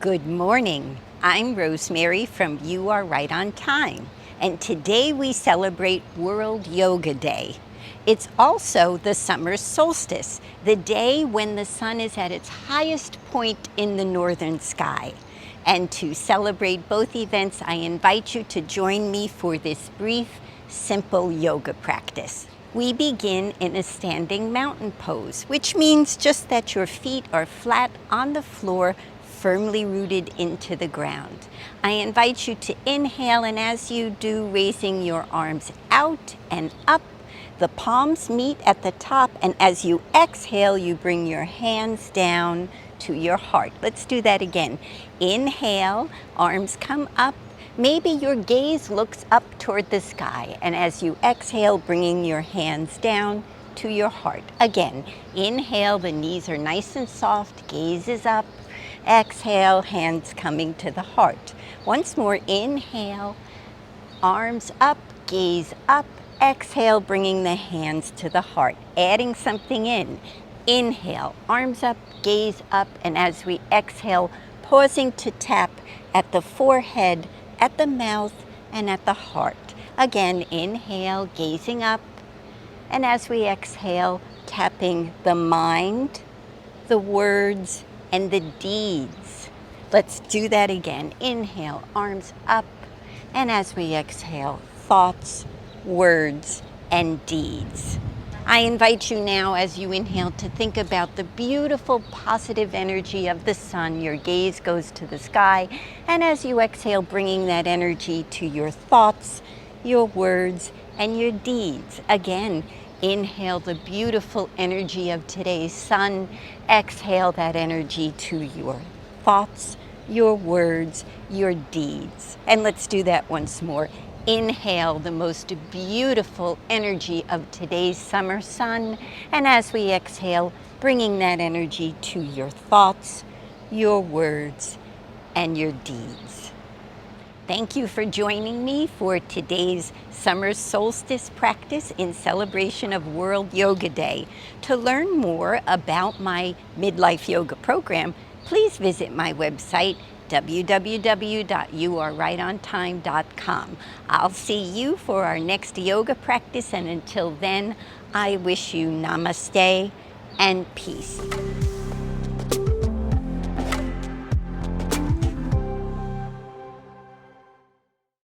Good morning. I'm Rosemary from You Are Right on Time, and today we celebrate World Yoga Day. It's also the summer solstice, the day when the sun is at its highest point in the northern sky. And to celebrate both events, I invite you to join me for this brief, simple yoga practice. We begin in a standing mountain pose, which means just that your feet are flat on the floor, firmly rooted into the ground. I invite you to inhale, and as you do, raising your arms out and up. The palms meet at the top, and as you exhale, you bring your hands down to your heart. Let's do that again. Inhale, arms come up. Maybe your gaze looks up toward the sky, and as you exhale, bringing your hands down to your heart. Again, inhale, the knees are nice and soft, gaze is up. Exhale, hands coming to the heart. Once more, inhale, arms up, gaze up. Exhale, bringing the hands to the heart, adding something in. Inhale, arms up, gaze up, and as we exhale, pausing to tap at the forehead, at the mouth, and at the heart. Again, inhale, gazing up, and as we exhale, tapping the mind, the words, and the deeds. Let's do that again. Inhale, arms up, and as we exhale, thoughts, words, and deeds. I invite you now, as you inhale, to think about the beautiful positive energy of the sun. Your gaze goes to the sky, and as you exhale, bringing that energy to your thoughts, your words, and your deeds. Again, inhale the beautiful energy of today's sun. Exhale that energy to your thoughts, your words, your deeds. And let's do that once more. Inhale the most beautiful energy of today's summer sun, and as we exhale, bringing that energy to your thoughts, your words, and your deeds. Thank you for joining me for today's summer solstice practice in celebration of World Yoga Day. To learn more about my midlife yoga program, please visit my website, www.yourrightontime.com. I'll see you for our next yoga practice, and until then, I wish you namaste and peace.